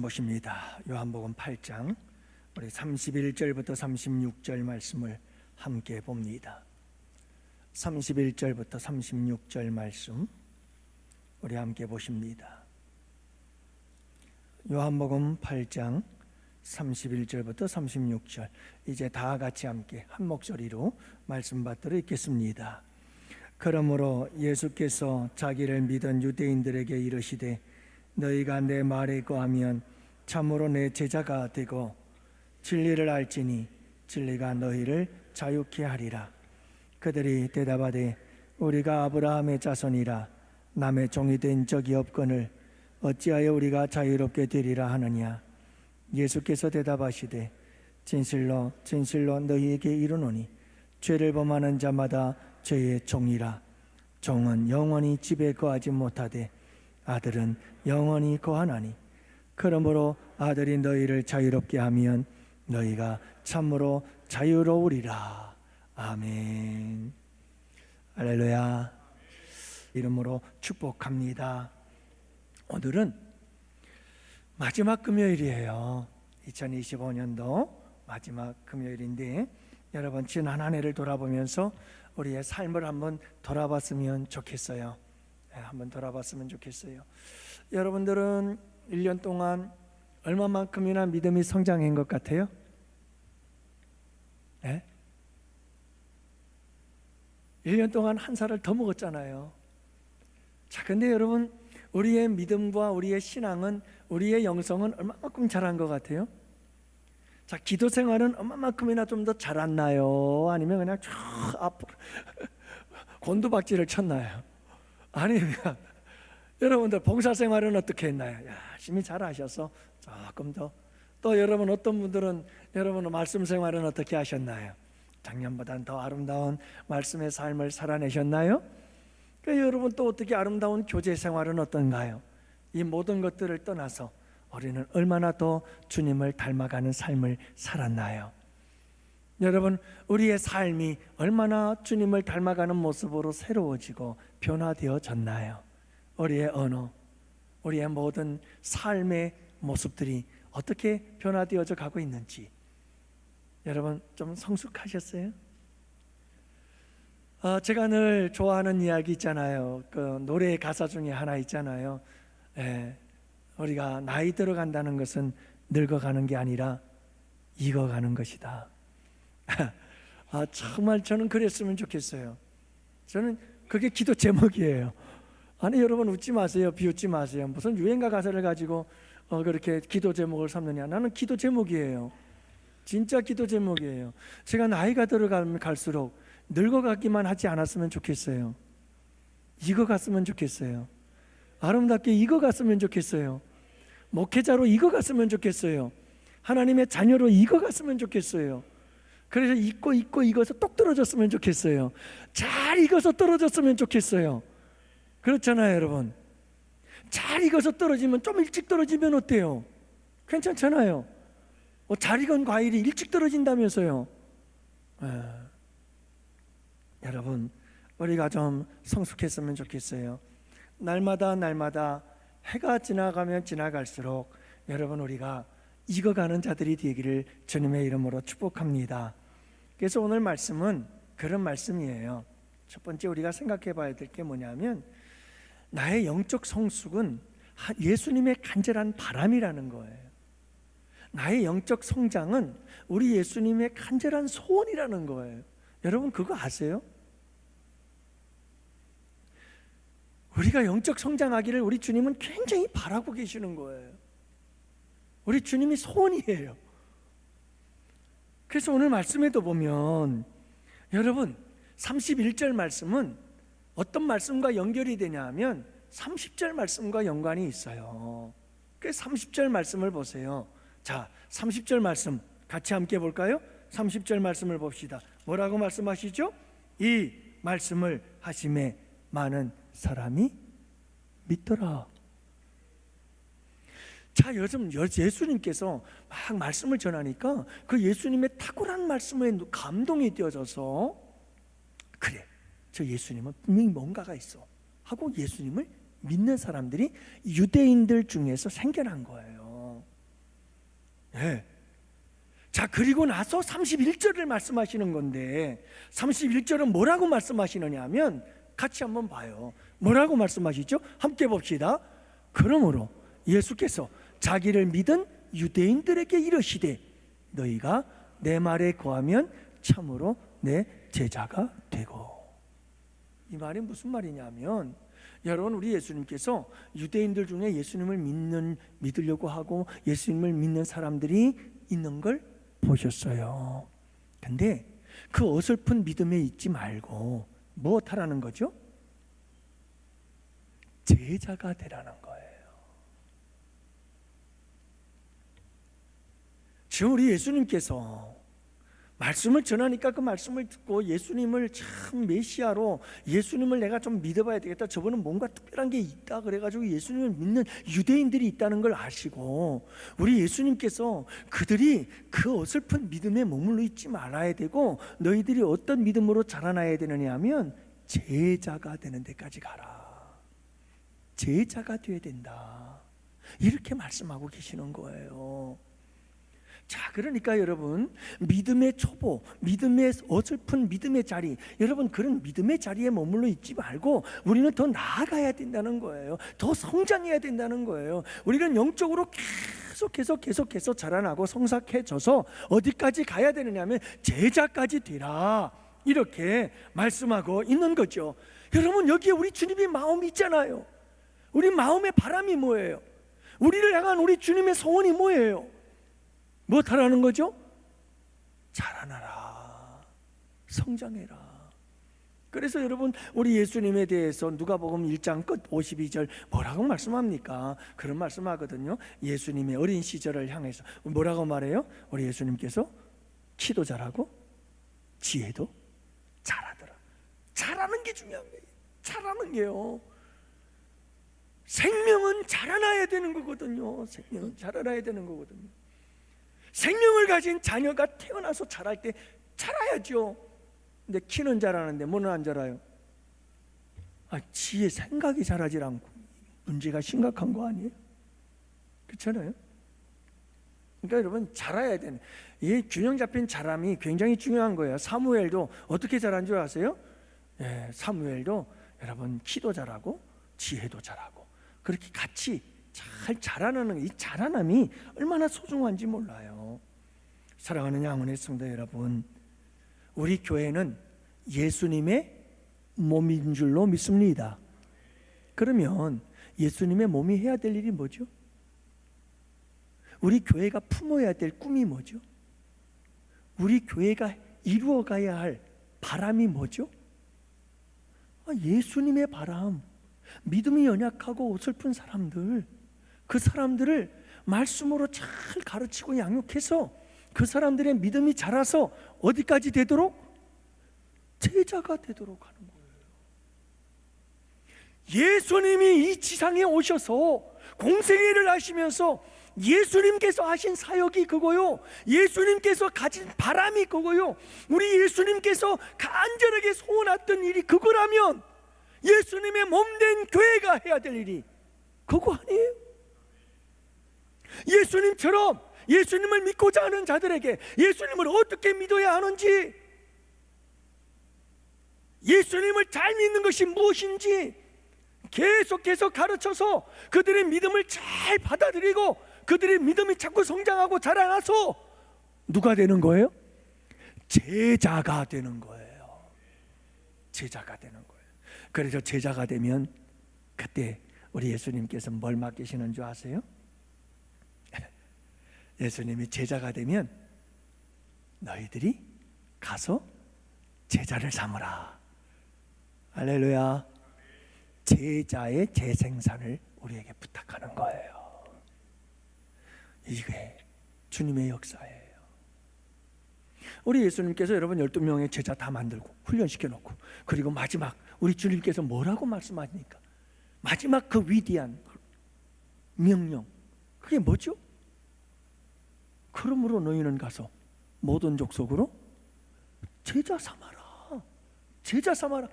보십니다. 요한복음 8장 우리 31절부터 36절 말씀을 함께 봅니다. 31절부터 36절 말씀 우리 함께 보십니다. 요한복음 8장 31절부터 36절 이제 다 같이 함께 한 목소리로 말씀 받들어 읽겠습니다. 그러므로 예수께서 자기를 믿은 유대인들에게 이르시되 너희가 내 말에 거하면 참으로 내 제자가 되고 진리를 알지니 진리가 너희를 자유케 하리라. 그들이 대답하되 우리가 아브라함의 자손이라 남의 종이 된 적이 없거늘 어찌하여 우리가 자유롭게 되리라 하느냐. 예수께서 대답하시되 진실로 진실로 너희에게 이르노니 죄를 범하는 자마다 죄의 종이라. 종은 영원히 집에 거하지 못하되 아들은 영원히 거하나니 그러므로 아들이 너희를 자유롭게 하면 너희가 참으로 자유로우리라. 아멘. 할렐루야. 이름으로 축복합니다. 오늘은 마지막 금요일이에요. 2025년도 마지막 금요일인데 여러분 지난 한 해를 돌아보면서 우리의 삶을 한번 돌아봤으면 좋겠어요. 한번 돌아봤으면 좋겠어요. 여러분들은 1년 동안 얼마만큼이나 믿음이 성장한 것 같아요? 네? 1년 동안 한 살을 더 먹었잖아요. 자, 근데 여러분 우리의 믿음과 우리의 신앙은 우리의 영성은 얼마만큼 자란 것 같아요? 자, 기도 생활은 얼마만큼이나 좀 더 자랐나요? 아니면 그냥 쭉 앞으로 곤두박질을 쳤나요? 아니면 여러분들 봉사생활은 어떻게 했나요? 열심히 잘하셔서 조금 더. 또 여러분 어떤 분들은 여러분 말씀생활은 어떻게 하셨나요? 작년보다는 더 아름다운 말씀의 삶을 살아내셨나요? 여러분 또 어떻게 아름다운 교제생활은 어떤가요? 이 모든 것들을 떠나서 우리는 얼마나 더 주님을 닮아가는 삶을 살았나요? 여러분 우리의 삶이 얼마나 주님을 닮아가는 모습으로 새로워지고 변화되어졌나요? 우리의 언어, 우리의 모든 삶의 모습들이 어떻게 변화되어져 가고 있는지 여러분 좀 성숙하셨어요? 제가 늘 좋아하는 이야기 있잖아요. 그 노래 가사 중에 하나 있잖아요. 우리가 나이 들어간다는 것은 늙어가는 게 아니라 익어가는 것이다. 정말 저는 그랬으면 좋겠어요. 저는 그게 기도 제목이에요. 아니 여러분 웃지 마세요. 비웃지 마세요. 무슨 유행가 가사를 가지고 그렇게 기도 제목을 삼느냐. 나는 기도 제목이에요. 진짜 기도 제목이에요. 제가 나이가 들어가면 갈수록 늙어가기만 하지 않았으면 좋겠어요. 익어갔으면 좋겠어요. 아름답게 익어갔으면 좋겠어요. 목회자로 익어갔으면 좋겠어요. 하나님의 자녀로 익어갔으면 좋겠어요. 그래서 익고 익어서 똑 떨어졌으면 좋겠어요. 잘 익어서 떨어졌으면 좋겠어요. 그렇잖아요 여러분. 잘 익어서 떨어지면 좀 일찍 떨어지면 어때요? 괜찮잖아요. 잘 익은 과일이 일찍 떨어진다면서요. 여러분 우리가 좀 성숙했으면 좋겠어요. 날마다 해가 지나가면 지나갈수록 여러분 우리가 익어가는 자들이 되기를 주님의 이름으로 축복합니다. 그래서 오늘 말씀은 그런 말씀이에요. 첫 번째 우리가 생각해 봐야 될 게 뭐냐면 나의 영적 성숙은 예수님의 간절한 바람이라는 거예요. 나의 영적 성장은 우리 예수님의 간절한 소원이라는 거예요. 여러분 그거 아세요? 우리가 영적 성장하기를 우리 주님은 굉장히 바라고 계시는 거예요. 우리 주님이 소원이에요. 그래서 오늘 말씀에도 보면 여러분 31절 말씀은 어떤 말씀과 연결이 되냐 하면 30절 말씀과 연관이 있어요. 그래서 30절 말씀을 보세요. 자, 30절 말씀 같이 함께 볼까요? 30절 말씀을 봅시다. 뭐라고 말씀하시죠? 이 말씀을 하심에 많은 사람이 믿더라. 자, 요즘 예수님께서 막 말씀을 전하니까 그 예수님의 탁월한 말씀에 감동이 되어져서 그래, 저 예수님은 분명히 뭔가가 있어 하고 예수님을 믿는 사람들이 유대인들 중에서 생겨난 거예요. 네. 자, 그리고 나서 31절을 말씀하시는 건데 31절은 뭐라고 말씀하시느냐 하면 같이 한번 봐요. 뭐라고 말씀하시죠? 함께 봅시다. 그러므로 예수께서 자기를 믿은 유대인들에게 이르시되 너희가 내 말에 거하면 참으로 내 제자가 되고. 이 말이 무슨 말이냐면 여러분, 우리 예수님께서 유대인들 중에 예수님을 믿으려고 하고 예수님을 믿는 사람들이 있는 걸 보셨어요. 근데 그 어설픈 믿음에 있지 말고 무엇하라는 거죠? 제자가 되라는 거예요. 지금 우리 예수님께서 말씀을 전하니까 그 말씀을 듣고 예수님을 참 메시아로, 예수님을 내가 좀 믿어봐야 되겠다, 저분은 뭔가 특별한 게 있다 그래가지고 예수님을 믿는 유대인들이 있다는 걸 아시고 우리 예수님께서 그들이 그 어설픈 믿음에 머물러 있지 말아야 되고 너희들이 어떤 믿음으로 자라나야 되느냐 하면 제자가 되는 데까지 가라. 제자가 되어야 된다, 이렇게 말씀하고 계시는 거예요. 자, 그러니까 여러분, 믿음의 초보, 믿음의 어설픈 믿음의 자리, 여러분 그런 믿음의 자리에 머물러 있지 말고 우리는 더 나아가야 된다는 거예요. 더 성장해야 된다는 거예요. 우리는 영적으로 계속해서 자라나고 성숙해져서 어디까지 가야 되느냐 하면 제자까지 되라, 이렇게 말씀하고 있는 거죠. 여러분, 여기에 우리 주님의 마음이 있잖아요. 우리 마음의 바람이 뭐예요? 우리를 향한 우리 주님의 소원이 뭐예요? 무엇하라는 거죠? 자라나라, 성장해라. 그래서 여러분, 우리 예수님에 대해서 누가복음 1장 끝 52절 뭐라고 말씀합니까? 그런 말씀하거든요. 예수님의 어린 시절을 향해서 뭐라고 말해요? 우리 예수님께서 키도 잘하고 지혜도 잘하더라. 잘하는 게 중요한 거예요. 잘하는 게요, 생명은 자라나야 되는 거거든요. 생명은 자라나야 되는 거거든요. 생명을 가진 자녀가 태어나서 자랄 때 자라야죠. 근데 키는 자라는데 뭐는 안 자라요? 지의 생각이 자라질 않고 문제가 심각한 거 아니에요? 그렇잖아요. 그러니까 여러분, 자라야 되는, 이 균형 잡힌 자람이 굉장히 중요한 거예요. 사무엘도 어떻게 자란 줄 아세요? 사무엘도 여러분 키도 자라고 지혜도 자라고 그렇게 같이 잘 자라나는, 이 자라남이 얼마나 소중한지 몰라요. 사랑하는 양원의 성도 여러분, 우리 교회는 예수님의 몸인 줄로 믿습니다. 그러면 예수님의 몸이 해야 될 일이 뭐죠? 우리 교회가 품어야 될 꿈이 뭐죠? 우리 교회가 이루어가야 할 바람이 뭐죠? 예수님의 바람, 믿음이 연약하고 어설픈 사람들, 그 사람들을 말씀으로 잘 가르치고 양육해서 그 사람들의 믿음이 자라서 어디까지 되도록? 제자가 되도록 하는 거예요. 예수님이 이 지상에 오셔서 공생애를 하시면서 예수님께서 하신 사역이 그거요, 예수님께서 가진 바람이 그거요, 우리 예수님께서 간절하게 소원했던 일이 그거라면 예수님의 몸된 교회가 해야 될 일이 그거 아니에요? 예수님처럼 예수님을 믿고자 하는 자들에게 예수님을 어떻게 믿어야 하는지, 예수님을 잘 믿는 것이 무엇인지 계속해서 가르쳐서 그들의 믿음을 잘 받아들이고 그들의 믿음이 자꾸 성장하고 자라나서 누가 되는 거예요? 제자가 되는 거예요. 제자가 되는 거예요. 그래서 제자가 되면 그때 우리 예수님께서 뭘 맡기시는 줄 아세요? 예수님이 제자가 되면 너희들이 가서 제자를 삼으라. 할렐루야. 제자의 재생산을 우리에게 부탁하는 거예요. 이게 주님의 역사예요. 우리 예수님께서 여러분 12명의 제자 다 만들고 훈련시켜 놓고, 그리고 마지막 우리 주님께서 뭐라고 말씀하십니까? 마지막 그 위대한 명령, 그게 뭐죠? 그러므로 너희는 가서 모든 족속으로 제자 삼아라. 제자 삼아라.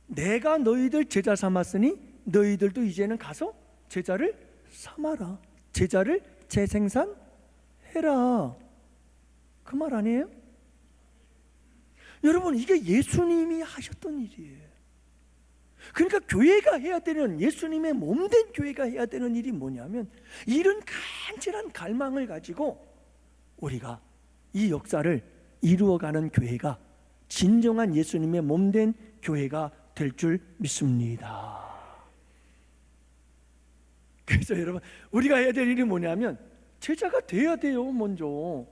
내가 너희들 제자 삼았으니 너희들도 이제는 가서 제자를 삼아라. 제자를 재생산해라. 해라, 그 말 아니에요? 여러분, 이게 예수님이 하셨던 일이에요. 그러니까 교회가 해야 되는, 예수님의 몸된 교회가 해야 되는 일이 뭐냐면, 이런 간절한 갈망을 가지고 우리가 이 역사를 이루어가는 교회가 진정한 예수님의 몸된 교회가 될 줄 믿습니다. 그래서 여러분, 우리가 해야 될 일이 뭐냐면 제자가 돼야 돼요. 먼저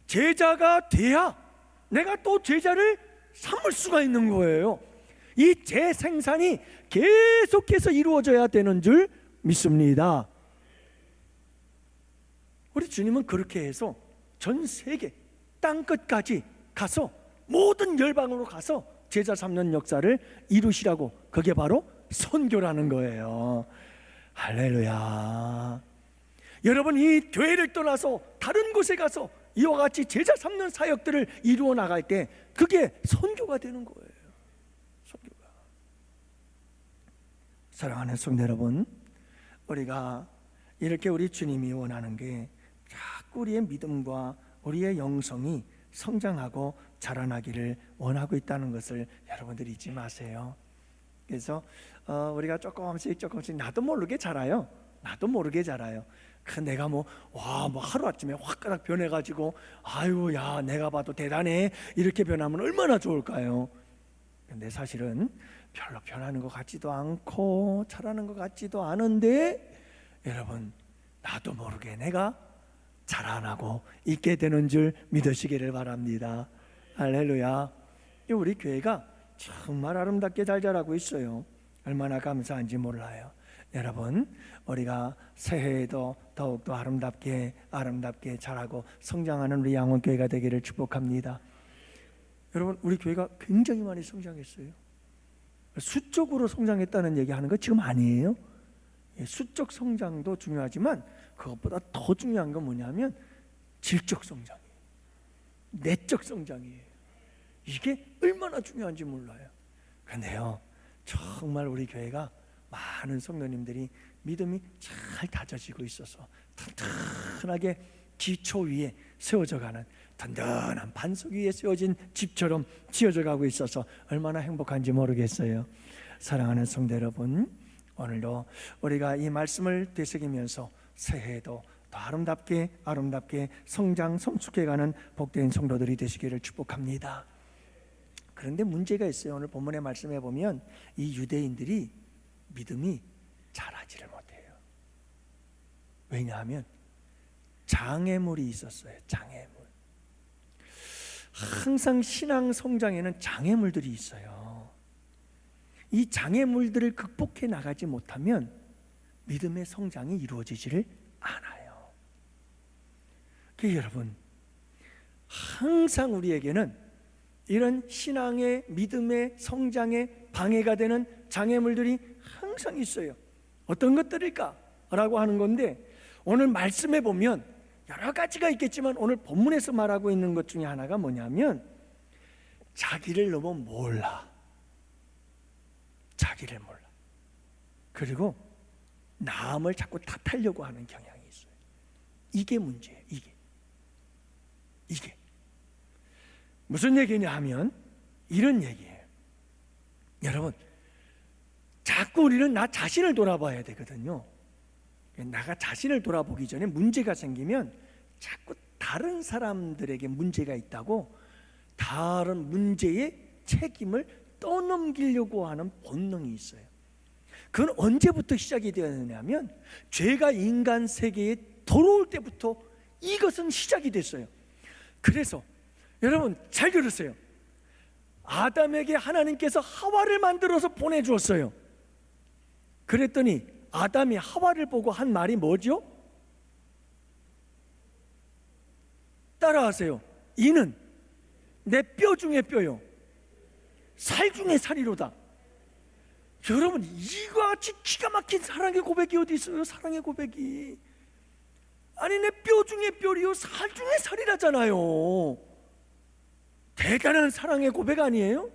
제자가 돼야 내가 또 제자를 삼을 수가 있는 거예요. 이 재생산이 계속해서 이루어져야 되는 줄 믿습니다. 우리 주님은 그렇게 해서 전 세계 땅끝까지 가서 모든 열방으로 가서 제자 삼는 역사를 이루시라고, 그게 바로 선교라는 거예요. 할렐루야. 여러분, 이 교회를 떠나서 다른 곳에 가서 이와 같이 제자 삼는 사역들을 이루어 나갈 때 그게 선교가 되는 거예요. 선교가. 사랑하는 성도 여러분, 우리가 이렇게 우리 주님이 원하는 게 자꾸 우리의 믿음과 우리의 영성이 성장하고 자라나기를 원하고 있다는 것을 여러분들이 잊지 마세요. 그래서 우리가 조금씩 나도 모르게 자라요. 나도 모르게 자라요. 내가 뭐 하루아침에 확 변해가지고 아유 야 내가 봐도 대단해 이렇게 변하면 얼마나 좋을까요? 근데 사실은 별로 변하는 것 같지도 않고 자라는 것 같지도 않은데, 여러분, 나도 모르게 내가 자라나고 있게 되는 줄 믿으시기를 바랍니다. 할렐루야. 우리 교회가 정말 아름답게 잘 자라고 있어요. 얼마나 감사한지 몰라요. 여러분, 우리가 새해에도 더욱더 아름답게 자라고 성장하는 우리 양원교회가 되기를 축복합니다. 여러분, 우리 교회가 굉장히 많이 성장했어요. 수적으로 성장했다는 얘기하는 거 지금 아니에요. 수적 성장도 중요하지만 그것보다 더 중요한 건 뭐냐면 질적 성장이에요. 내적 성장이에요. 이게 얼마나 중요한지 몰라요. 그런데요, 정말 우리 교회가 많은 성도님들이 믿음이 잘 다져지고 있어서 튼튼하게 기초 위에 세워져가는 든든한 반석 위에 세워진 집처럼 지어져 가고 있어서 얼마나 행복한지 모르겠어요. 사랑하는 성도 여러분, 오늘도 우리가 이 말씀을 되새기면서 새해에도 더 아름답게 성장 성숙해가는 복된 성도들이 되시기를 축복합니다. 그런데 문제가 있어요. 오늘 본문의 말씀에 보면 이 유대인들이 믿음이 자라지를 못해요. 왜냐하면 장애물이 있었어요. 장애물. 항상 신앙 성장에는 장애물들이 있어요. 이 장애물들을 극복해 나가지 못하면 믿음의 성장이 이루어지지를 않아요. 그래서 여러분, 항상 우리에게는 이런 신앙의 믿음의 성장에 방해가 되는 장애물들이 항상 있어요. 어떤 것들일까? 라고 하는 건데, 오늘 말씀에 보면 여러 가지가 있겠지만 오늘 본문에서 말하고 있는 것 중에 하나가 뭐냐면 자기를 너무 몰라. 자기를 몰라. 그리고 남을 자꾸 탓하려고 하는 경향이 있어요. 이게 문제예요. 이게 무슨 얘기냐 하면 이런 얘기예요. 여러분, 자꾸 우리는 나 자신을 돌아봐야 되거든요. 나가 자신을 돌아보기 전에 문제가 생기면 자꾸 다른 사람들에게 문제가 있다고 다른 문제의 책임을 떠넘기려고 하는 본능이 있어요. 그건 언제부터 시작이 되었느냐면 죄가 인간 세계에 들어올 때부터 이것은 시작이 됐어요. 그래서 여러분 잘 들으세요. 아담에게 하나님께서 하와를 만들어서 보내주었어요. 그랬더니 아담이 하와를 보고 한 말이 뭐죠? 따라하세요. 이는 내 뼈 중에 뼈요, 살 중에 살이로다. 여러분, 이와 같이 기가 막힌 사랑의 고백이 어디 있어요? 사랑의 고백이. 아니, 내 뼈 중에 뼈리요, 살 중에 살이라잖아요. 대단한 사랑의 고백 아니에요?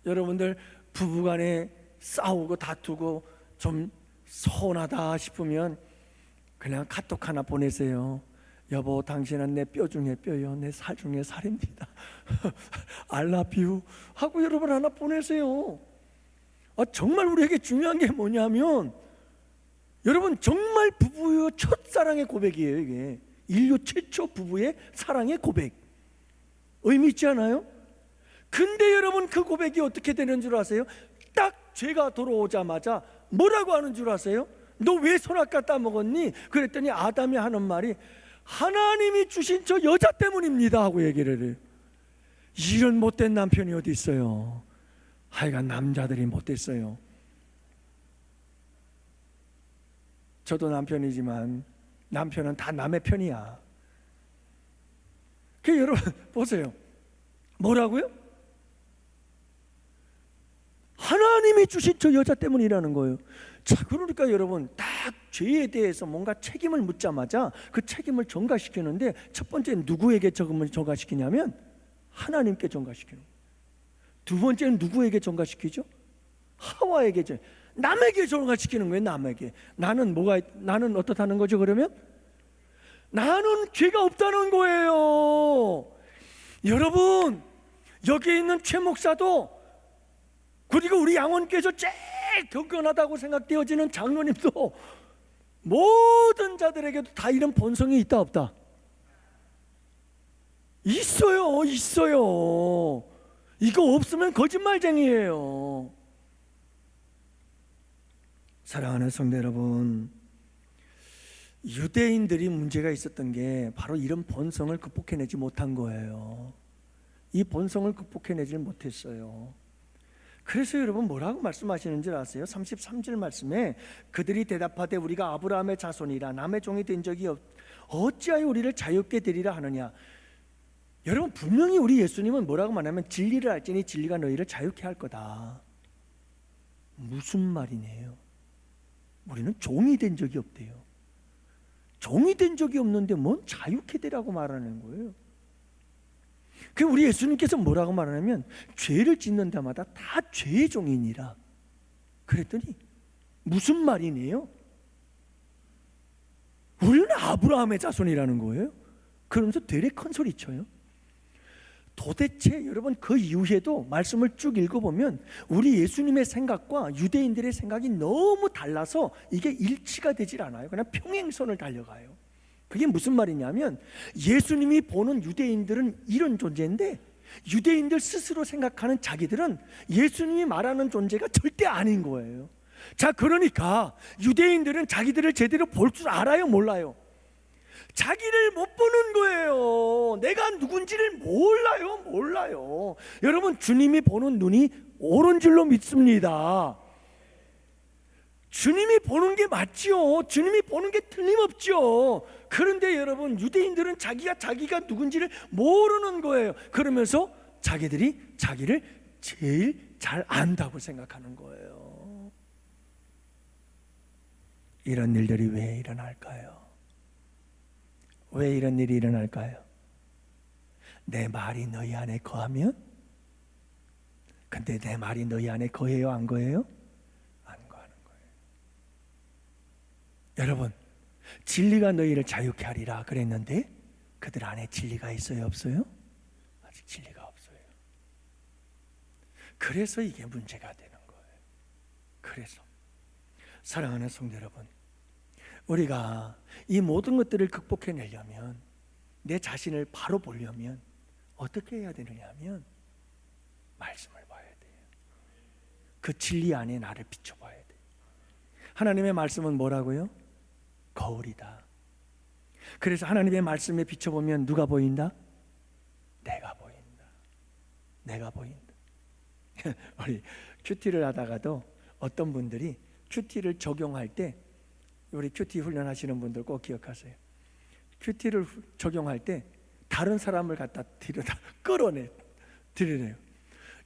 여러분들 부부간에 싸우고 다투고 좀 서운하다 싶으면 그냥 카톡 하나 보내세요. 여보, 당신은 내 뼈 중에 뼈요, 내 살 중에 살입니다. I love you 하고 여러분 하나 보내세요. 정말 우리에게 중요한 게 뭐냐면, 여러분 정말 부부의 첫사랑의 고백이에요. 이게 인류 최초 부부의 사랑의 고백, 의미 있지 않아요? 근데 여러분 그 고백이 어떻게 되는 줄 아세요? 딱 죄가 들어오자마자 뭐라고 하는 줄 아세요? 너 왜 선악과 따먹었니? 그랬더니 아담이 하는 말이 하나님이 주신 저 여자 때문입니다 하고 얘기를 해요. 이런 못된 남편이 어디 있어요? 하여간 남자들이 못됐어요. 저도 남편이지만 남편은 다 남의 편이야. 여러분 보세요. 뭐라고요? 하나님이 주신 저 여자 때문이라는 거예요. 자, 그러니까 여러분 딱 죄에 대해서 뭔가 책임을 묻자마자 그 책임을 전가시키는데, 첫 번째 누구에게 책임을 전가시키냐면 하나님께 전가시키는 거예요. 두 번째는 누구에게 전가시키죠? 하와에게, 남에게 전가시키는 거예요. 남에게. 나는 어떻다는 거죠? 그러면 나는 죄가 없다는 거예요. 여러분 여기 있는 최 목사도, 그리고 우리 양원교회에서 제일 경건하다고 생각되어지는 장로님도, 모든 자들에게도 다 이런 본성이 있다 없다? 있어요. 있어요. 이거 없으면 거짓말쟁이에요. 사랑하는 성도 여러분, 유대인들이 문제가 있었던 게 바로 이런 본성을 극복해내지 못한 거예요. 이 본성을 극복해내지 못했어요. 그래서 여러분 뭐라고 말씀하시는 줄 아세요? 33절 말씀에 그들이 대답하되 우리가 아브라함의 자손이라 남의 종이 된 적이 어찌하여 우리를 자유롭게 되리라 하느냐. 여러분 분명히 우리 예수님은 뭐라고 말하면 진리를 알지니 진리가 너희를 자유케 할 거다. 무슨 말이네요? 우리는 종이 된 적이 없대요. 종이 된 적이 없는데 뭔 자유케 되라고 말하는 거예요. 그 우리 예수님께서 뭐라고 말하냐면 죄를 짓는 데마다 다 죄의 종이니라. 그랬더니 무슨 말이네요? 우리는 아브라함의 자손이라는 거예요. 그러면서 되레 큰 소리 쳐요. 도대체 여러분 그 이후에도 말씀을 쭉 읽어보면 우리 예수님의 생각과 유대인들의 생각이 너무 달라서 이게 일치가 되질 않아요. 그냥 평행선을 달려가요. 그게 무슨 말이냐면, 예수님이 보는 유대인들은 이런 존재인데 유대인들 스스로 생각하는 자기들은 예수님이 말하는 존재가 절대 아닌 거예요. 자, 그러니까 유대인들은 자기들을 제대로 볼 줄 알아요, 몰라요? 자기를 못 보는 거예요. 내가 누군지를 몰라요. 여러분 주님이 보는 눈이 옳은 줄로 믿습니다. 주님이 보는 게 맞죠. 주님이 보는 게 틀림없죠. 그런데 여러분 유대인들은 자기가 누군지를 모르는 거예요. 그러면서 자기들이 자기를 제일 잘 안다고 생각하는 거예요. 이런 일들이 왜 일어날까요? 왜 이런 일이 일어날까요? 내 말이 너희 안에 거하면? 근데 내 말이 너희 안에 거해요, 안 거해요? 안 거하는 거예요. 여러분 진리가 너희를 자유케 하리라 그랬는데 그들 안에 진리가 있어요, 없어요? 아직 진리가 없어요. 그래서 이게 문제가 되는 거예요. 그래서 사랑하는 성도 여러분, 우리가 이 모든 것들을 극복해내려면, 내 자신을 바로 보려면 어떻게 해야 되느냐 하면 말씀을 봐야 돼요. 그 진리 안에 나를 비춰봐야 돼요. 하나님의 말씀은 뭐라고요? 거울이다. 그래서 하나님의 말씀에 비춰보면 누가 보인다? 내가 보인다. 내가 보인다. 우리 큐티를 하다가도 어떤 분들이 큐티를 적용할 때, 우리 큐티 훈련하시는 분들 꼭 기억하세요. 큐티를 적용할 때 다른 사람을 갖다 드러내요.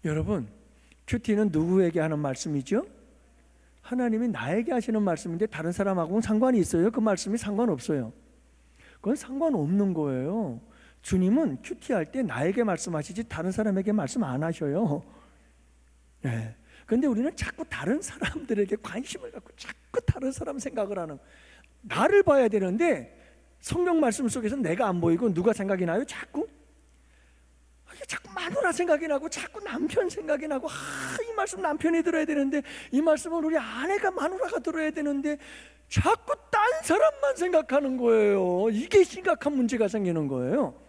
여러분 큐티는 누구에게 하는 말씀이죠? 하나님이 나에게 하시는 말씀인데 다른 사람하고는 상관이 있어요? 그 말씀이 상관없어요. 그건 상관없는 거예요. 주님은 큐티할 때 나에게 말씀하시지 다른 사람에게 말씀 안 하셔요. 네. 그런데 우리는 자꾸 다른 사람들에게 관심을 갖고 자꾸 다른 사람 생각을 하는, 나를 봐야 되는데 성경 말씀 속에서 내가 안 보이고 누가 생각이 나요? 자꾸 마누라 생각이 나고 자꾸 남편 생각이 나고, 이 말씀 남편이 들어야 되는데, 이 말씀은 우리 아내가 마누라가 들어야 되는데 자꾸 딴 사람만 생각하는 거예요. 이게 심각한 문제가 생기는 거예요.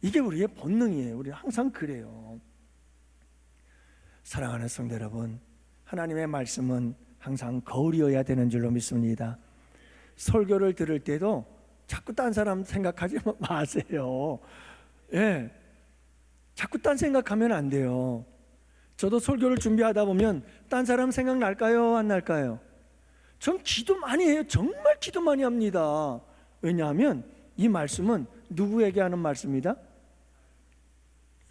이게 우리의 본능이에요. 우리 항상 그래요. 사랑하는 성도 여러분, 하나님의 말씀은 항상 거울이어야 되는 줄로 믿습니다. 설교를 들을 때도 자꾸 딴 사람 생각하지 마세요. 예, 자꾸 딴 생각하면 안 돼요. 저도 설교를 준비하다 보면 딴 사람 생각날까요? 안 날까요? 전 기도 많이 해요. 정말 기도 많이 합니다. 왜냐하면 이 말씀은 누구에게 하는 말씀이다?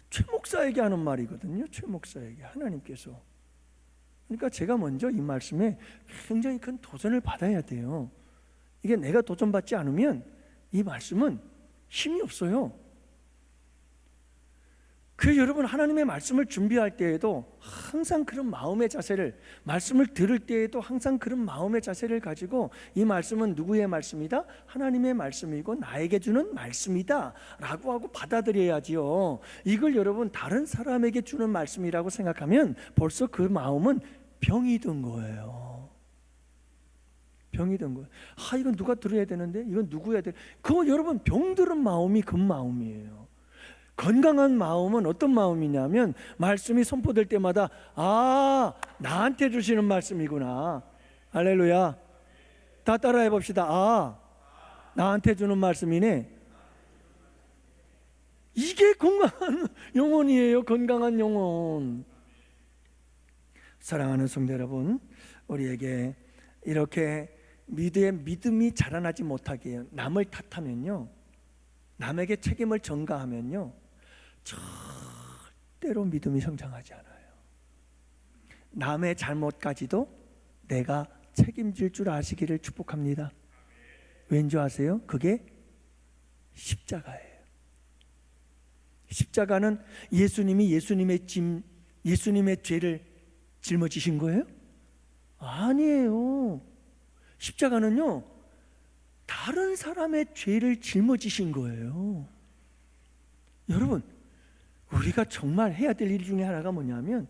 최 목사에게 하는 말이거든요. 최 목사에게, 하나님께서. 그러니까 제가 먼저 이 말씀에 굉장히 큰 도전을 받아야 돼요. 이게 내가 도전받지 않으면 이 말씀은 힘이 없어요. 그 여러분, 하나님의 말씀을 준비할 때에도 항상 그런 마음의 자세를, 말씀을 들을 때에도 항상 그런 마음의 자세를 가지고 이 말씀은 누구의 말씀이다? 하나님의 말씀이고 나에게 주는 말씀이다 라고 하고 받아들여야지요. 이걸 여러분 다른 사람에게 주는 말씀이라고 생각하면 벌써 그 마음은 병이 든 거예요. 병이 든 거예요. 이건 누가 들어야 되는데, 이건 누구 해야 돼? 그거 여러분, 병들은 마음이 그 마음이에요. 건강한 마음은 어떤 마음이냐면, 말씀이 선포될 때마다 나한테 주시는 말씀이구나. 할렐루야. 다 따라해 봅시다. 나한테 주는 말씀이네. 이게 건강한 영혼이에요. 건강한 영혼. 사랑하는 성도 여러분, 우리에게 이렇게 믿음이 자라나지 못하게 해요. 남을 탓하면요, 남에게 책임을 전가하면요, 절대로 믿음이 성장하지 않아요. 남의 잘못까지도 내가 책임질 줄 아시기를 축복합니다. 왠지 아세요? 그게 십자가예요. 십자가는 예수님이 예수님의 죄를 짊어지신 거예요? 아니에요. 십자가는요, 다른 사람의 죄를 짊어지신 거예요. 여러분, 우리가 정말 해야 될 일 중에 하나가 뭐냐면,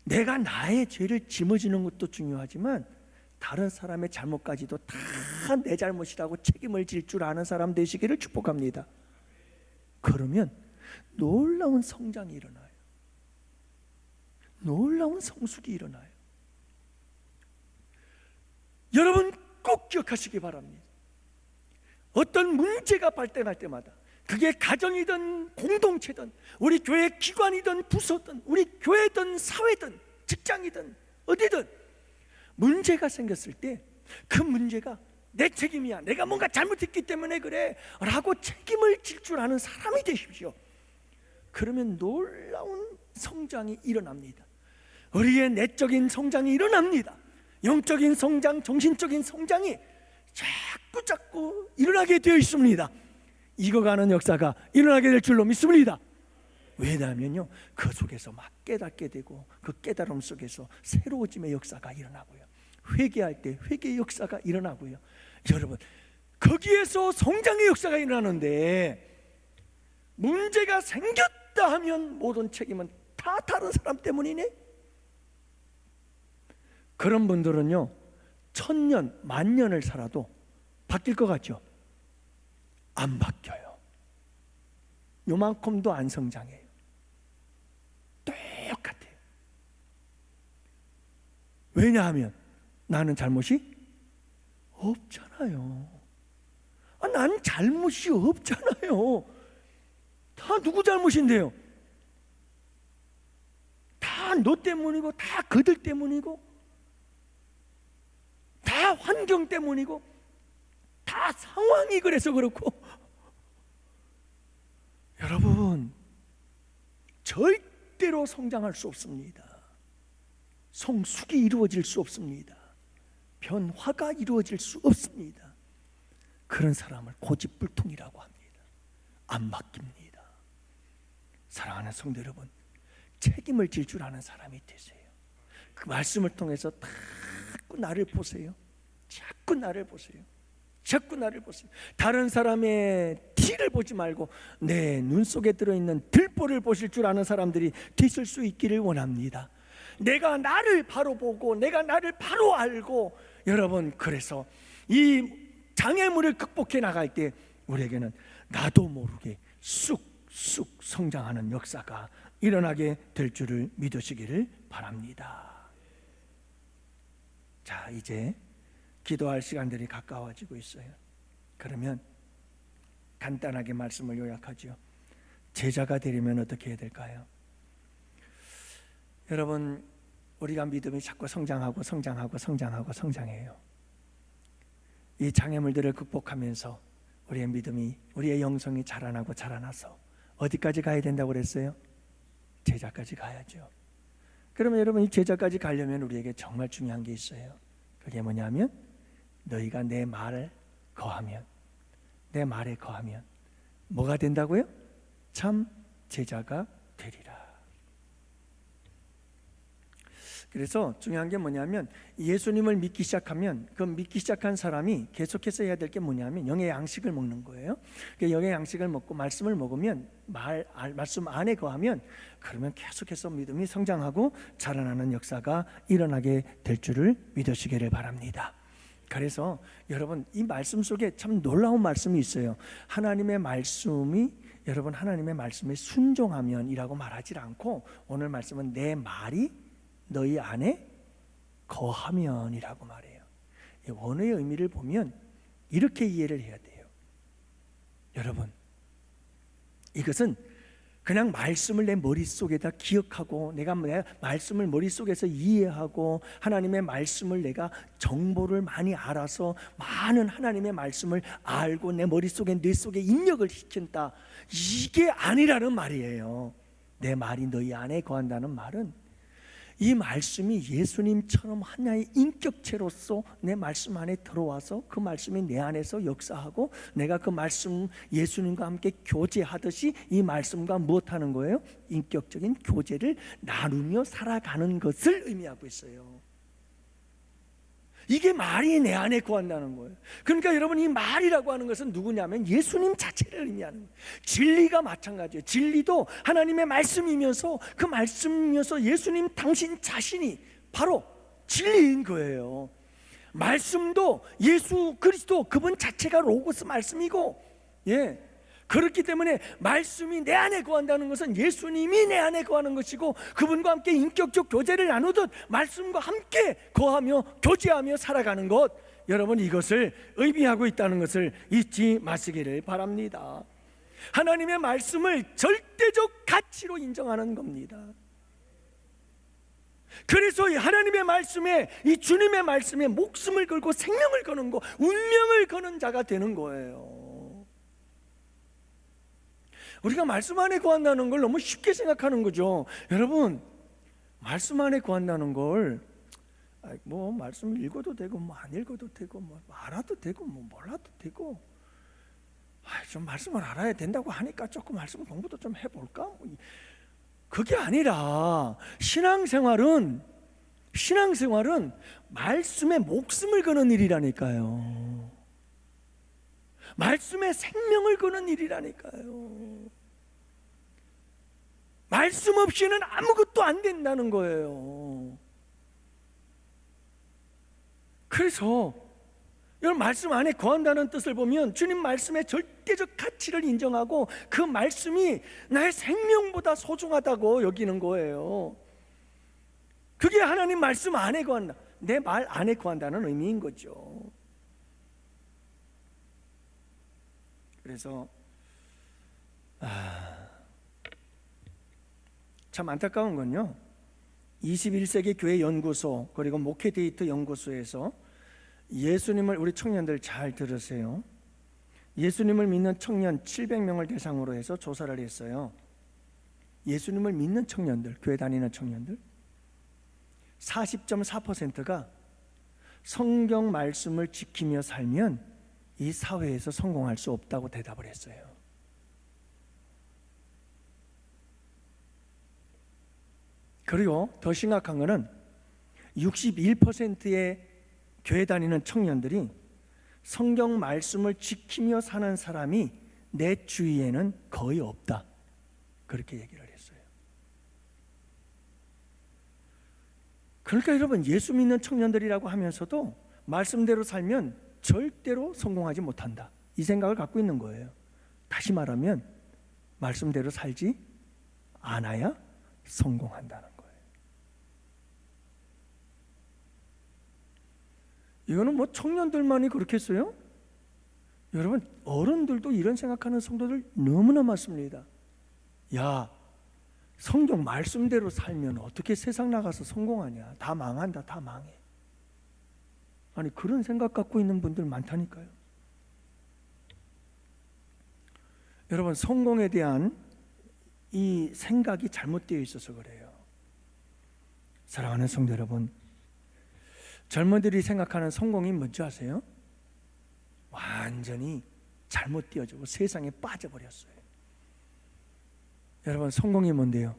내가 나의 죄를 짊어지는 것도 중요하지만 다른 사람의 잘못까지도 다 내 잘못이라고 책임을 질 줄 아는 사람 되시기를 축복합니다. 그러면 놀라운 성장이 일어나요. 놀라운 성숙이 일어나요. 여러분 꼭 기억하시기 바랍니다. 어떤 문제가 발생할 때마다, 그게 가정이든 공동체든 우리 교회 기관이든 부서든 우리 교회든 사회든 직장이든 어디든 문제가 생겼을 때 그 문제가 내 책임이야, 내가 뭔가 잘못했기 때문에 그래 라고 책임을 질 줄 아는 사람이 되십시오. 그러면 놀라운 성장이 일어납니다. 우리의 내적인 성장이 일어납니다. 영적인 성장, 정신적인 성장이 자꾸 일어나게 되어 있습니다. 익어가는 역사가 일어나게 될 줄로 믿습니다. 왜냐하면요, 그 속에서 막 깨닫게 되고, 그 깨달음 속에서 새로워짐의 역사가 일어나고요, 회개할 때 회개의 역사가 일어나고요. 여러분, 거기에서 성장의 역사가 일어나는데, 문제가 생겼다 하면 모든 책임은 다 다른 사람 때문이네. 그런 분들은요, 1000년, 10,000년을 살아도 바뀔 것 같죠? 안 바뀌어요. 요만큼도 안 성장해요. 똑같아요. 왜냐하면 나는 잘못이 없잖아요. 난 잘못이 없잖아요. 다 누구 잘못인데요? 다 너 때문이고, 다 그들 때문이고, 다 환경 때문이고, 다 상황이 그래서 그렇고. 여러분, 절대로 성장할 수 없습니다. 성숙이 이루어질 수 없습니다. 변화가 이루어질 수 없습니다. 그런 사람을 고집불통이라고 합니다. 안 바뀝니다. 사랑하는 성도 여러분, 책임을 질 줄 아는 사람이 되세요. 그 말씀을 통해서 자꾸 나를 보세요. 자꾸 나를 보세요. 자꾸 나를 보세요. 다른 사람의 티를 보지 말고 내 눈 속에 들어있는 들보를 보실 줄 아는 사람들이 되실 수 있기를 원합니다. 내가 나를 바로 보고 내가 나를 바로 알고, 여러분, 그래서 이 장애물을 극복해 나갈 때 우리에게는 나도 모르게 쑥쑥 성장하는 역사가 일어나게 될 줄을 믿으시기를 바랍니다. 자, 이제 기도할 시간들이 가까워지고 있어요. 그러면 간단하게 말씀을 요약하죠. 제자가 되려면 어떻게 해야 될까요? 여러분, 우리가 믿음이 자꾸 성장해요. 이 장애물들을 극복하면서 우리의 믿음이, 우리의 영성이 자라나서 어디까지 가야 된다고 그랬어요? 제자까지 가야죠. 그러면 여러분, 이 제자까지 가려면 우리에게 정말 중요한 게 있어요. 그게 뭐냐면 너희가 내 말에 거하면 뭐가 된다고요? 참 제자가 되리라. 그래서 중요한 게 뭐냐면 예수님을 믿기 시작하면 그 믿기 시작한 사람이 계속해서 해야 될 게 뭐냐면 영의 양식을 먹는 거예요. 그 영의 양식을 먹고 말씀을 먹으면 말씀 안에 거하면 그러면 계속해서 믿음이 성장하고 자라나는 역사가 일어나게 될 줄을 믿으시기를 바랍니다. 그래서 여러분, 이 말씀 속에 참 놀라운 말씀이 있어요. 하나님의 말씀이, 여러분, 하나님의 말씀에 순종하면이라고 말하지 않고 오늘 말씀은 내 말이 너희 안에 거하면이라고 말해요. 원어의 의미를 보면 이렇게 이해를 해야 돼요. 여러분, 이것은 그냥 말씀을 내 머릿속에다 기억하고 내가 말씀을 머릿속에서 이해하고 하나님의 말씀을 내가 정보를 많이 알아서 많은 하나님의 말씀을 알고 내 머릿속에 뇌 속에 입력을 시킨다, 이게 아니라는 말이에요. 내 말이 너희 안에 거한다는 말은 이 말씀이 예수님처럼 하나의 인격체로서 내 말씀 안에 들어와서 그 말씀이 내 안에서 역사하고 내가 그 말씀 예수님과 함께 교제하듯이 이 말씀과 무엇하는 거예요? 인격적인 교제를 나누며 살아가는 것을 의미하고 있어요. 이게 말이 내 안에 거한다는 거예요. 그러니까 여러분, 이 말이라고 하는 것은 누구냐면 예수님 자체를 의미하는 거예요. 진리가 마찬가지예요. 진리도 하나님의 말씀이면서 그 말씀이면서 예수님 당신 자신이 바로 진리인 거예요. 말씀도 예수 그리스도 그분 자체가 로고스 말씀이고, 그렇기 때문에 말씀이 내 안에 거한다는 것은 예수님이 내 안에 거하는 것이고 그분과 함께 인격적 교제를 나누듯 말씀과 함께 거하며 교제하며 살아가는 것, 여러분, 이것을 의미하고 있다는 것을 잊지 마시기를 바랍니다. 하나님의 말씀을 절대적 가치로 인정하는 겁니다. 그래서 이 하나님의 말씀에, 이 주님의 말씀에 목숨을 걸고 생명을 거는 거, 운명을 거는 자가 되는 거예요. 우리가 말씀 안에 거한다는 걸 너무 쉽게 생각하는 거죠. 여러분, 말씀 안에 거한다는 걸 뭐 말씀 읽어도 되고 뭐 안 읽어도 되고 뭐 알아도 되고 뭐 몰라도 되고, 좀 말씀을 알아야 된다고 하니까 조금 말씀 공부도 좀 해볼까, 그게 아니라 신앙생활은 말씀에 목숨을 거는 일이라니까요. 말씀에 생명을 거는 일이라니까요. 말씀 없이는 아무것도 안 된다는 거예요. 그래서 여러분, 말씀 안에 거한다는 뜻을 보면 주님 말씀의 절대적 가치를 인정하고 그 말씀이 나의 생명보다 소중하다고 여기는 거예요. 그게 하나님 말씀 안에 거한다, 내 말 안에 거한다는 의미인 거죠. 그래서 참 안타까운 건요, 21세기 교회 연구소 그리고 목회 데이터 연구소에서 예수님을, 우리 청년들 잘 들으세요, 예수님을 믿는 청년 700명을 대상으로 해서 조사를 했어요. 예수님을 믿는 청년들, 교회 다니는 청년들 40.4%가 성경 말씀을 지키며 살면 이 사회에서 성공할 수 없다고 대답을 했어요. 그리고 더 심각한 것은 61%의 교회 다니는 청년들이 성경 말씀을 지키며 사는 사람이 내 주위에는 거의 없다. 그렇게 얘기를 했어요. 그러니까 여러분, 예수 믿는 청년들이라고 하면서도 말씀대로 살면 절대로 성공하지 못한다, 이 생각을 갖고 있는 거예요. 다시 말하면 말씀대로 살지 않아야 성공한다는 거예요. 이거는 뭐 청년들만이 그렇겠어요? 여러분, 어른들도 이런 생각하는 성도들 너무나 많습니다. 야, 성경 말씀대로 살면 어떻게 세상 나가서 성공하냐, 다 망한다, 다 망해. 아니, 그런 생각 갖고 있는 분들 많다니까요. 여러분, 성공에 대한 이 생각이 잘못되어 있어서 그래요. 사랑하는 성도 여러분, 젊은이들이 생각하는 성공이 뭔지 아세요? 완전히 잘못되어지고 세상에 빠져버렸어요. 여러분, 성공이 뭔데요?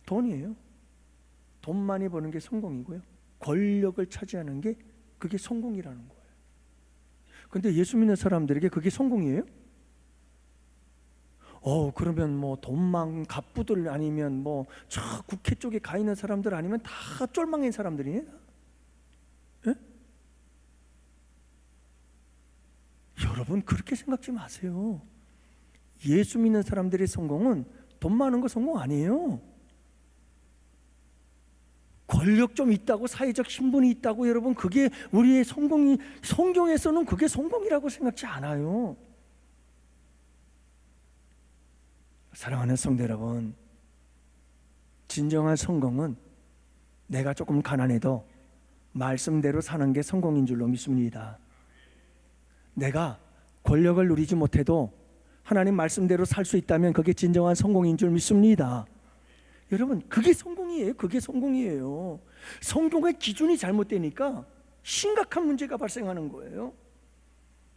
돈이에요. 돈 많이 버는 게 성공이고요, 권력을 차지하는 게 그게 성공이라는 거예요. 근데 예수 믿는 사람들에게 그게 성공이에요? 그러면 뭐 돈만 갑부들 아니면 뭐 저 국회 쪽에 가 있는 사람들 아니면 다 쫄망인 사람들이네. 예? 여러분, 그렇게 생각지 마세요. 예수 믿는 사람들의 성공은 돈 많은 거 성공 아니에요. 권력 좀 있다고, 사회적 신분이 있다고, 여러분, 그게 우리의 성공이, 성경에서는 그게 성공이라고 생각지 않아요. 사랑하는 성도 여러분, 진정한 성공은 내가 조금 가난해도 말씀대로 사는 게 성공인 줄로 믿습니다. 내가 권력을 누리지 못해도 하나님 말씀대로 살 수 있다면 그게 진정한 성공인 줄 믿습니다. 여러분, 그게 성공이에요. 그게 성공이에요. 성공의 기준이 잘못되니까 심각한 문제가 발생하는 거예요.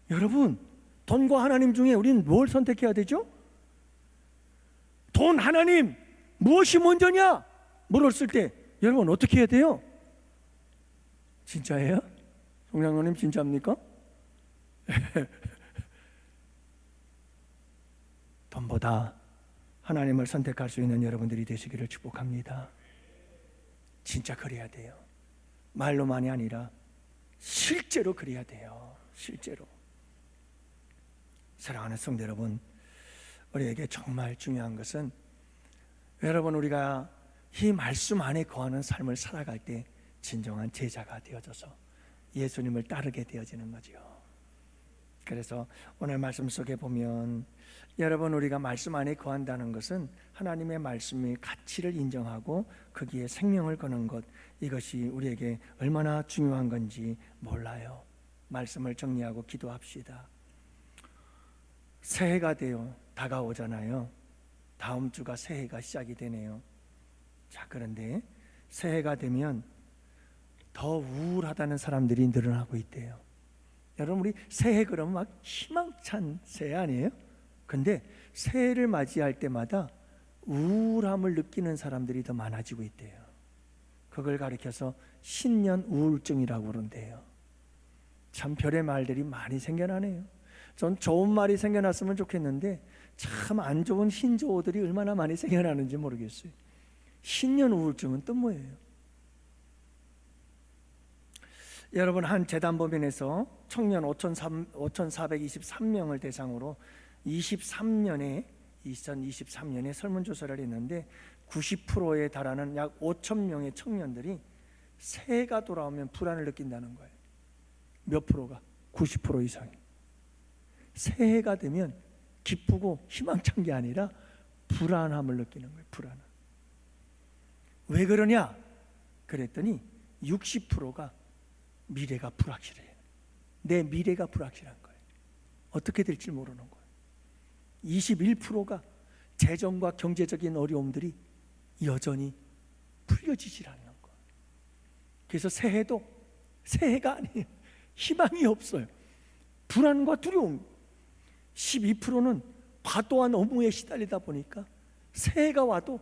여러분, 돈과 하나님 중에 우리는 뭘 선택해야 되죠? 돈, 하나님, 무엇이 먼저냐? 물었을 때 여러분 어떻게 해야 돼요? 진짜예요? 송장로님 진짜입니까? 돈보다 하나님을 선택할 수 있는 여러분들이 되시기를 축복합니다. 진짜 그래야 돼요. 말로만이 아니라 실제로 그래야 돼요. 실제로. 사랑하는 성도 여러분, 우리에게 정말 중요한 것은 여러분, 우리가 이 말씀 안에 거하는 삶을 살아갈 때 진정한 제자가 되어져서 예수님을 따르게 되어지는 거죠. 그래서 오늘 말씀 속에 보면 여러분, 우리가 말씀 안에 거한다는 것은 하나님의 말씀의 가치를 인정하고 거기에 생명을 거는 것, 이것이 우리에게 얼마나 중요한 건지 몰라요. 말씀을 정리하고 기도합시다. 새해가 다가오잖아요. 다음 주가 새해가 시작이 되네요. 자, 그런데 새해가 되면 더 우울하다는 사람들이 늘어나고 있대요. 여러분, 우리 새해 그러면 막 희망찬 새해 아니에요? 근데 새해를 맞이할 때마다 우울함을 느끼는 사람들이 더 많아지고 있대요. 그걸 가리켜서 신년 우울증이라고 그런대요. 참 별의 말들이 많이 생겨나네요. 전 좋은 말이 생겨났으면 좋겠는데 참 안 좋은 신조어들이 얼마나 많이 생겨나는지 모르겠어요. 신년 우울증은 또 뭐예요? 여러분, 한 재단법인에서 청년 5,423명을 대상으로 2023년에 설문조사를 했는데 90%에 달하는 약 5,000명의 청년들이 새해가 돌아오면 불안을 느낀다는 거예요. 몇 프로가? 90% 이상이. 새해가 되면 기쁘고 희망찬 게 아니라 불안함을 느끼는 거예요. 불안함. 왜 그러냐? 그랬더니 60%가 미래가 불확실해요. 내 미래가 불확실한 거예요. 어떻게 될지 모르는 거예요. 21%가 재정과 경제적인 어려움들이 여전히 풀려지질 않는 거예요. 그래서 새해도 새해가 아니에요. 희망이 없어요. 불안과 두려움. 12%는 과도한 업무에 시달리다 보니까 새해가 와도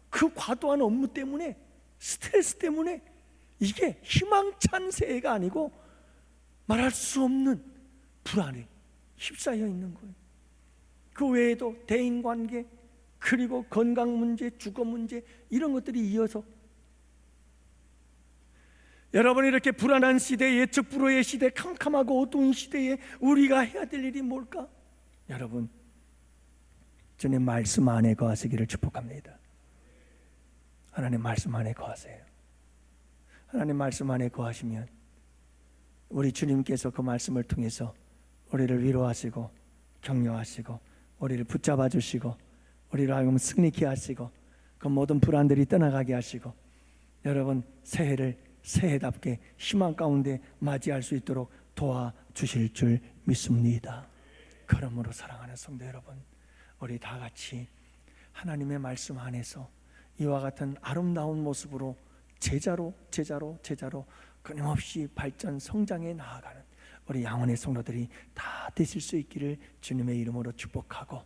그 과도한 업무 때문에, 스트레스 때문에 이게 희망찬 새해가 아니고 말할 수 없는 불안에 휩싸여 있는 거예요. 그 외에도 대인관계, 그리고 건강 문제, 주거 문제, 이런 것들이 이어서, 여러분, 이렇게 불안한 시대, 예측 불허의 시대, 캄캄하고 어두운 시대에 우리가 해야 될 일이 뭘까? 여러분, 주님 말씀 안에 거하시기를 축복합니다. 하나님 말씀 안에 거하세요. 하나님 말씀 안에 거하시면 우리 주님께서 그 말씀을 통해서 우리를 위로하시고 격려하시고 우리를 붙잡아 주시고 우리를 하여금 승리케 하시고 그 모든 불안들이 떠나가게 하시고, 여러분, 새해를 새해답게 희망 가운데 맞이할 수 있도록 도와주실 줄 믿습니다. 그러므로 사랑하는 성도 여러분, 우리 다 같이 하나님의 말씀 안에서 이와 같은 아름다운 모습으로 제자로 끊임없이 발전 성장해 나아가는 우리 양원의 성도들이 다 되실 수 있기를 주님의 이름으로 축복하고,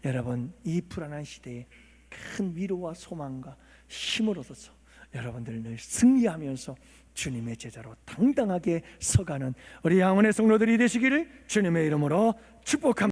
여러분, 이 불안한 시대에 큰 위로와 소망과 힘을 얻어서 여러분들 늘 승리하면서 주님의 제자로 당당하게 서가는 우리 양원의 성도들이 되시기를 주님의 이름으로 축복합니다.